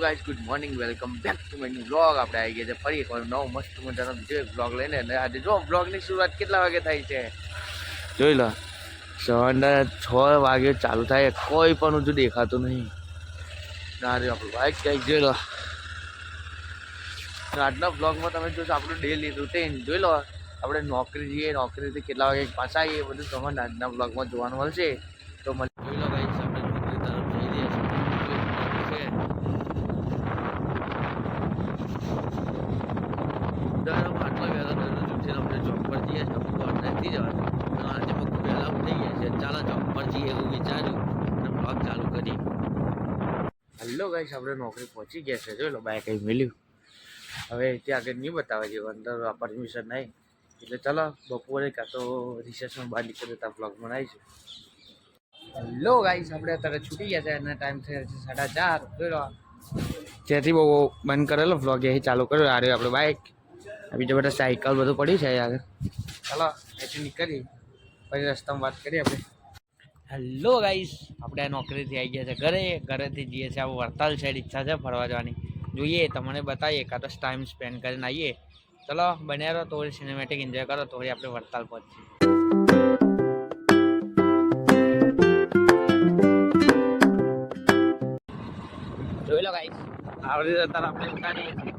Guys, good morning, welcome back to my new vlog. આપણે આવી ગયા છે ફરી એકવાર નવો મસ્ત મજાનો બીજો એક વ્લોગ લઈને. અને આજે જો વ્લોગની શરૂઆત કેટલા વાગે થાય છે જોઈ લો. સવારના 6 વાગે ચાલુ થાય, કોઈ પણ ઊંચું દેખાતું નહીં. ના રે આપણું બાઇક ક્યાંક જોઈ લો. આજના વ્લોગમાં તમે જોશો આપણું ડેલી રૂટીન જોઈ લો. આપણે નોકરી જઈએ, નોકરીથી કેટલા વાગે પાછા આવીએ, બધું તમને આજના વ્લોગમાં જોવાનું મળશે. તો જોઈ લો ગાઈઝ, આપણે નોકરી તરફ જઈ રહ્યા છીએ. આટલા વહેલા દરરોજ ઉઠીને આપણે જોબ પર જઈએ છીએ, અમુક નથી જવાનું. આજે બહુ વહેલા ઉઠી ગયા છે, ચાલો જોબ પર જઈએ એવું વિચાર્યું અને બ્લોગ ચાલુ કરી. હલો ગાઈસ, આપણે નોકરી પહોંચી ગયા છે. જોઈ લો બાઇક કંઈ મળ્યું. હવે ત્યાં આગળ નહીં બતાવે જેવું, અંદર પરમિશન નહીં. એટલે ચાલો બપોરે કાં તો રિસેસમાં બહાર નીકળે ત્યાં બ્લોગ બનાવીશું. હલો ગાઈસ, આપણે અત્યારે છૂટી ગયા છે અને ટાઈમ થયો છે 4:30. જોઈ લો જ્યાંથી બહુ બંધ કરેલો વ્લોગ એ ચાલુ કર્યો. આ રહ્યું આપણે બાઇક, બીજા બધા સાયકલ બધું પડ્યું છે આગળ. ચાલો અહીંથી નીકળી પછી રસ્તામાં વાત કરીએ આપણે. હેલો ગાઈસ, આપણે નોકરીથી આવી ગયા છે ઘરેથી જઈએ છીએ. આ વડતાલ સાઈડ ઈચ્છા છે ફરવા જવાની, જોઈએ તમને બતાવીએ કાં તો ટાઈમ સ્પેન્ડ કરીને આવીએ. ચલો બન્યા રહો, થોડી સિનેમેટિક એન્જોય કરો, થોડી આપણે વડતાલ પહોંચીએ. જોઈ લો ગાઈસ, આવડી જતા આપણે ઉતારીએ છીએ.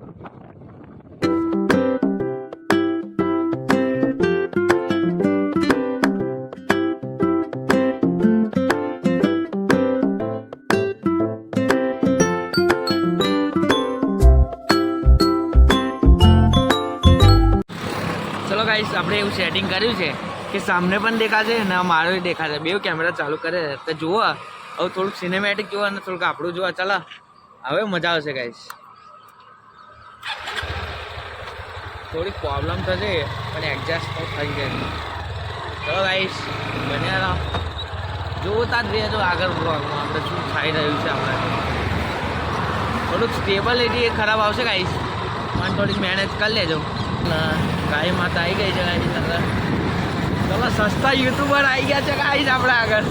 ચલો ગાઈસ, આપણે એવું સેટિંગ કર્યું છે કે સામને પણ દેખાશે અને મારો દેખાશે. બે કેમેરા ચાલુ કરે તો જુઓ. હવે થોડુંક સિનેમેટિક જુઓ અને થોડુંક આપણું જુઓ. ચાલો હવે મજા આવશે ગાઈસ. થોડીક પ્રોબ્લેમ થશે પણ એડજસ્ટ તો થઈ જાય. ચલો ગાઈસ બન્યા જોતા જ રહેજો આગળ બ્લોગમાં આપણે શું થઈ રહ્યું છે. આપણે થોડુંક સ્ટેબિલિટી ખરાબ આવશે ગાઈસ, પણ થોડીક મહેનત કરી લેજો. ગાય માતા આવી ગઈ છે ગાઈસ અંદર. ચલો સસ્તા યુટ્યુબર આવી ગયા છે ગાઈસ આપણે આગળ.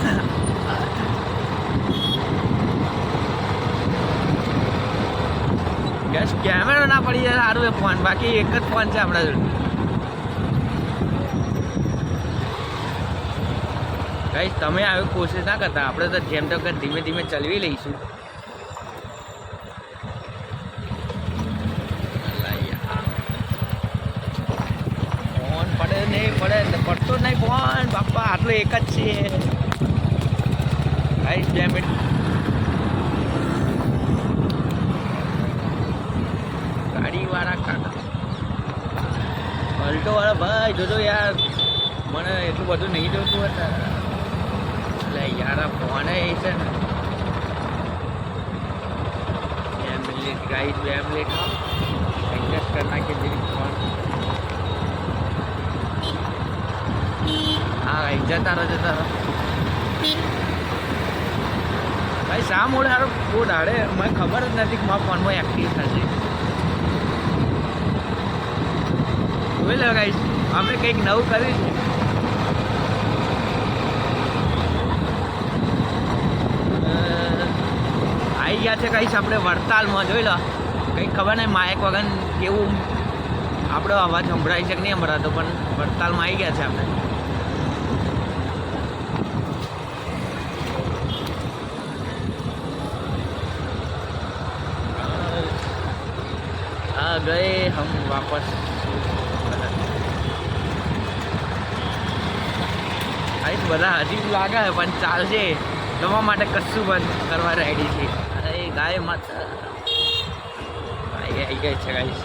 ગેસ કેમેરો ના પડી જાય સારું એ ફોન, બાકી એક જ ફોન છે આપણા જોડે. ગાઈસ તમે આવી કોશિશ ના કરતા, આપણે તો જેમ તો ધીમે ધીમે ચલવી લઈશું. ફોન પડે નહીં, પડતો જ નહીં ફોન બાપા, આટલો એક જ છે ગાઈસ. 2 મિનિટ. ગાડીવાળા કાકા, અલ્ટો વાળા ભાઈ જોજો યાર, મને એટલું બધું નહીં જોતું હતા. એટલે યાર આ ફોન એ છે ને 2 મિનિટ ગાઈસ, 2 મિનિટ એડજસ્ટ કરના કે જેવી ફોન. હા ગાઈસ જતા રહો ભાઈ. શા મોડે સારું બહુ ડાળે, મને ખબર જ નથી કે મારા ફોનમાં એક્ટિવ થશે. જોઈ લો ગાઈસ, આપણે કંઈક નવું કરીશું. આવી ગયા છે ગાઈસ આપણે વડતાલમાં. જોઈ લો કંઈક ખબર નહીં માઇક વગર કેવું આપણો અવાજ સંભળાય છે કે નહીં સંભળાતો, પણ વડતાલમાં આવી ગયા છે આપણે. આ ગયે હમ વાપસ. બધા હજી લાગે પણ ચાલશે, તમારા માટે કશું બંધ કરવા રેડી છે. અરે ગાય માતા ગાય આવી ગઈ છે ગાઈસ.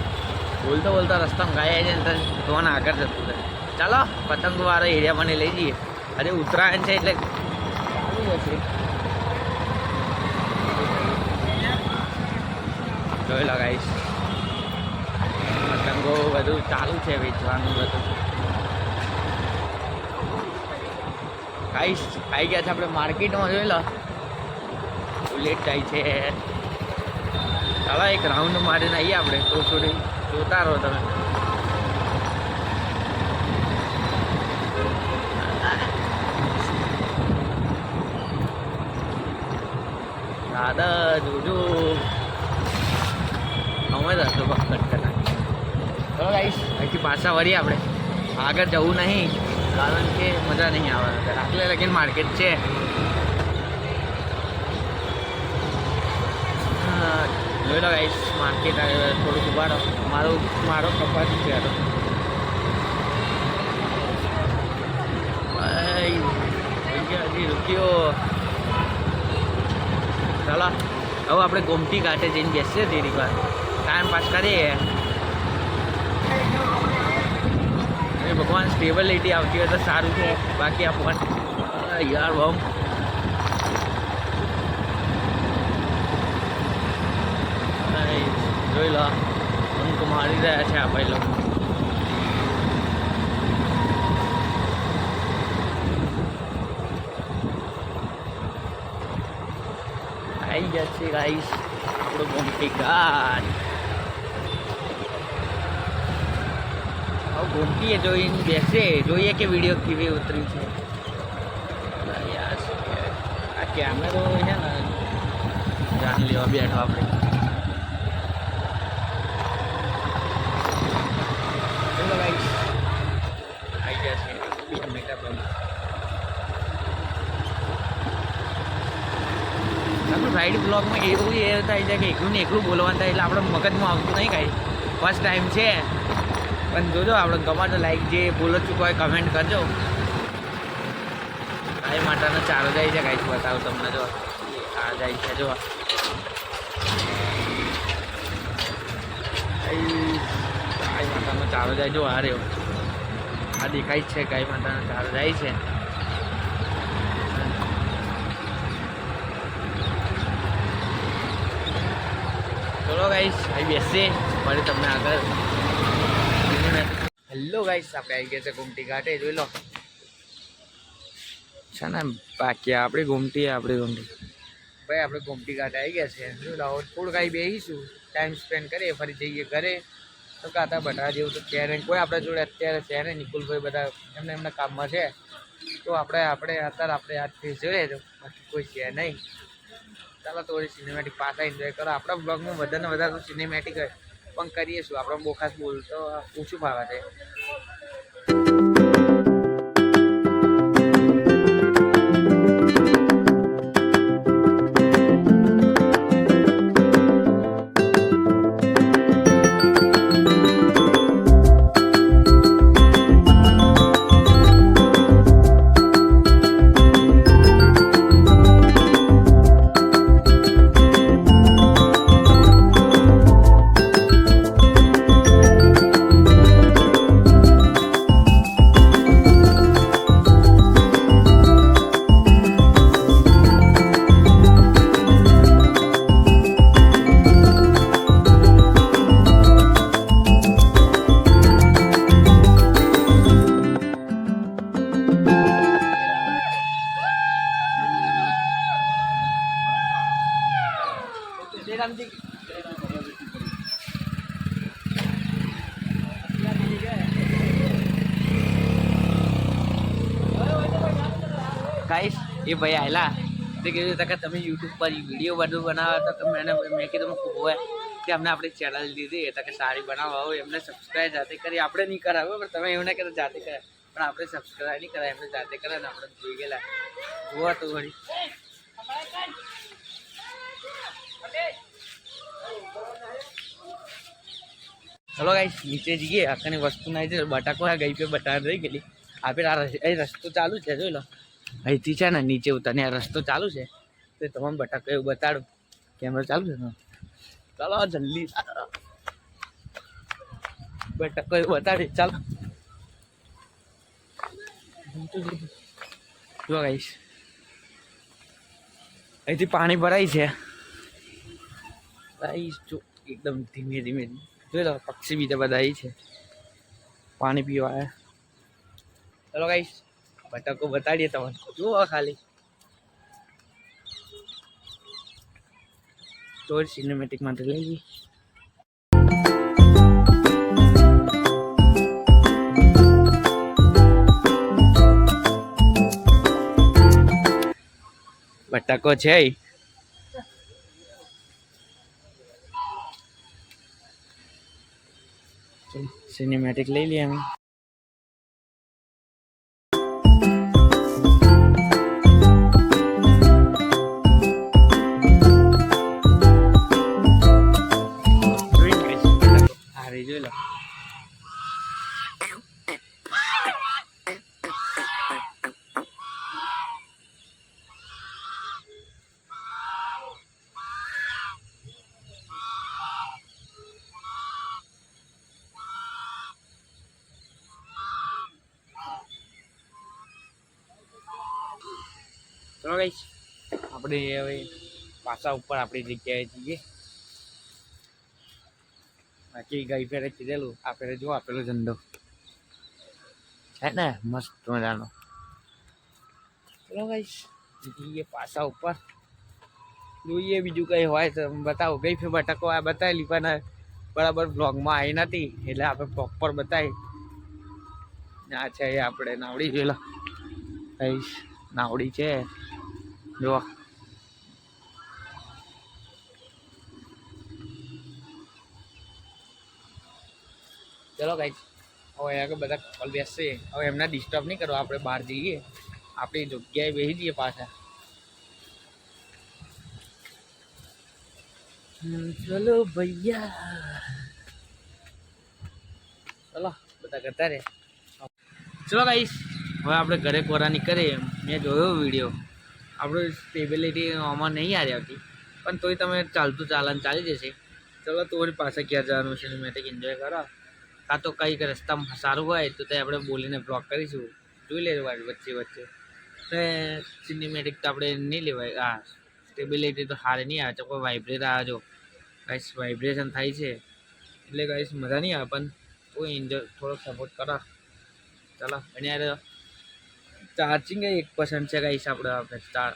બોલતા રસ્તામાં ગાય આવી જાય ને તો આગળ જતું રહે. ચાલો પતંગવાળા એરિયા મને લઈ જઈએ. અરે ઉત્તરાયણ છે એટલે જોઈ લો ગાઈસ, પતંગો બધું ચાલુ છે વેચવાનું બધું. ગાઈસ આવી ગયા છે આપણે માર્કેટમાં. જોઈ લો બુલેટ જાય છે. ચાલો એક રાઉન્ડ મારીને આવીએ આપણે. તો થોડી જોતા રહો તમે. દાદા જોજો કટ કરના. ચલો ગાઈસ અહીંથી પાછા વળીએ આપણે. આગળ જવું નહીં કારણ કે મજા નહીં આવે. આટલે લગીન માર્કેટ છે. જોઈ લો ગાઈસ માર્કેટ થોડુંક ઉભારો મારો કપાસ છે. હજી રૂપિયો. ચાલો હવે આપણે ગોમતી ઘાટે જઈને બેસીએ થોડીક વાર ટાઈમ પાસ કરીએ. ભગવાન સ્ટેબિલિટી આવતી હોય તો સારું છે. બાકી આ ફોન યાર બમ જોઈ લો અંક મારી રહ્યા છે આ ભાઈ લોકો. આવી જશે ગાઈસ આપણો ગોમતી ઘાટ. ગોમતીએ જોઈને બેસે જોઈએ કે વિડીયો કેવી ઉતરી છે. યાર આ કેમેરો છે ને જાન લેવા બેઠો આપણે. ચલો ગાઈસ આવી જશે 2 મિનિટ આપણે રાઈડ બ્લોગમાં. એવું એ થાય છે કે એકલું ને એકલું બોલવાનું થાય એટલે આપણે મગજમાં આવતું નહીં કાંઈ. ફર્સ્ટ ટાઈમ છે પણ જોજો આપણે ગમાતો લાઈક જે બોલો ચૂકો હોય કમેન્ટ કરજો. ગાય માતાનો ચારો જાય છે ગાઈસ બતાવું તમને. જો આ જાય છે જો ગાય માતાનો ચારો જાય. જો આ રહ્યો આ દેખાય જ છે ગાય માતાનો ચારો જાય છે. ચલો ગાઈસ આવી બેસીએ ફરી તમને આગળ. હેલો ગાઈસ આપણે આવી ગયા છે ગોમતી ઘાટે. જોઈ લો છે ને બાકી આપણી ગોમતી ભાઈ આપણે ગોમતી ઘાટે આવી ગયા છે. જોઈ લો થોડુંક આવી બેસીશું ટાઈમ સ્પેન્ડ કરીએ ફરી જઈએ ઘરે. તો કાતા બટા જેવું તો છે નહીં કોઈ આપણા જોડે અત્યારે છે ને. નિકુલભાઈ બધા એમના કામમાં છે તો આપણે અત્યારે આપણે આજથી જોઈએ તો બાકી કોઈ છે નહીં. ચાલો થોડી સિનેમેટિક પાછા એન્જોય કરો. આપણા બ્લોગમાં વધારે વધારે સિનેમેટિક પણ કરીએ શું. આપણે બહુ ખાસ બોલતો ઓછું ભાવે છે. ગાઈસ એ ભાઈ આવેલા તે કીધું કે તમે યુટ્યુબ પર વિડીયો બધું બનાવો તો મેં કીધું હોય કે અમને આપણી ચેનલ દીધી એટલે કે સારી બનાવવા હોય એમને સબસ્ક્રાઈબ જાતે કરી. આપણે નહીં કરાવે પણ તમે એવું ના કહેતા જાતે કરે પણ આપણે સબસ્ક્રાઈબ નહીં કરાય એમને જાતે કરે ને આપણે જોઈ ગયેલા. જોવા તો વળી ચલો ગાઈસ નીચે જઈએ. આખાની વસ્તુ ના છે બટાકો આ ગઈ પે બટાકા રહી ગયેલી. આપણે આ રસ્તો ચાલુ છે જોઈ લો. અહીંથી છે ને નીચે ઉતારને આ રસ્તો ચાલુ છે તો તમામ બટાકો એવું બતાડું. કેમેરો ચાલુ છે ચાલો જલ્દી બટાકો એવું બતાડી. ચાલો જો ગાઈસ અહીંથી પાણી ભરાય છે ગાઈસ. જો એકદમ ધીમે ધીમે જોઈ લો પક્ષી બીજા બધા અહીં છે પાણી પીવા આવ્યા. ચલો ગાઈસ બટાકો બતાડીએ તમને. જુઓ ખાલી તો સિનેમેટિક માટે લઈ ગઈ. બટાકો છે સિનેમેટિક લઈ લઈએ અમે. જોઈ લો ચલો ગાઈસ આપણે હવે પાછા ઉપર આપણી જગ્યાએ જઈએ. બાકી ગઈ ફેરે કીધેલું આ ફેરે જો આપેલો ઝંડો છે ને મસ્ત મજાનો. ચલો ગાઈસ જઈએ પાછા ઉપર, જોઈએ બીજું કઈ હોય તો બતાવો. ગઈ ફેર બટાકો આ બતાવેલી પણ બરાબર બ્લોગમાં આવી નથી એટલે આપણે પ્રોપર બતાવી. આ છે આપણે નાવડી જોયેલા ગાઈસ, નાવડી છે જો. ચલો ગાઈસ હવે આગળ બધા કપલ બેસશે, હવે એમને ડિસ્ટર્બ નહીં કરો, આપણે બહાર જઈએ, આપણી જગ્યાએ બેસી જઈએ પાછા. ચલો ભૈયા, ચલો બધા કરતા રે. ચલો ગાઈસ હવે આપણે ઘરે કોરાની કરીએ. મેં જોયો વિડીયો, આપણું સ્ટેબિલિટી આમાં નહીં આવી આવતી પણ તોય તમે ચાલતું ચાલન ચાલી જશે. ચલો તમારી પાસે ક્યાં જવાનું છે સિનેમેટિક એન્જોય કરો, કાં તો કંઈક રસ્તામાં સારું હોય તો તે આપણે બોલીને બ્લોક કરીશું, જોઈ લેવાનું વચ્ચે વચ્ચે. તો સિનેમેટિક તો આપણે નહીં લેવાય, આ સ્ટેબિલિટી તો સારી નહીં આવે. તો કોઈ વાઇબ્રેટ આવે, જો ગાઈસ વાઇબ્રેશન થાય છે એટલે ગાઈસ મજા નહીં આવે, પણ કોઈ એન્જોય થોડોક સપોર્ટ કરો. ચાલો અને યાર ચાર્જિંગ 1% છે ગાઈસ આપણે ચાર.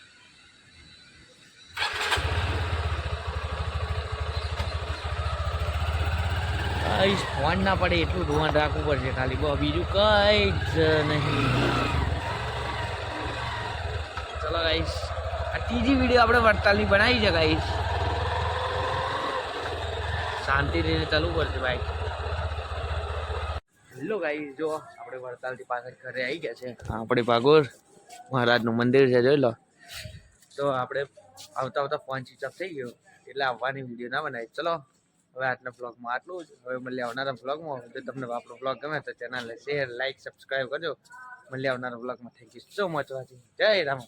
ફોન ના પડે એટલું ધોવાણ રાખવું પડશે ખાલી, બહુ બીજું કઈ જ નહીં. ચલો ગાઈસ આ ત્રીજી વિડીયો આપણે વડતાલની બનાવી છે ગાઈસ, શાંતિ રહીને ચાલવું પડશે ભાઈ. હેલો ગાઈસ જો આપણે વડતાલથી પાછળ ઘરે આવી ગયા છે. આપણે ભાગોર મહારાજનું મંદિર છે જોઈ લો. તો આપણે આવતા આવતા ફોન સ્વિચ ઓફ થઈ ગયો એટલે આવવાની વિડીયો ના બનાવી. ચલો હવે આજના બ્લોગમાં આટલું જ. હવે મળીએ આવનારા બ્લોગમાં. જો તમને આપણો બ્લોગ ગમે તો ચેનલને શેર, લાઈક, સબસ્ક્રાઈબ કરજો. મળીએ આવનારા બ્લોગમાં. Thank you so much watching. જય રામ.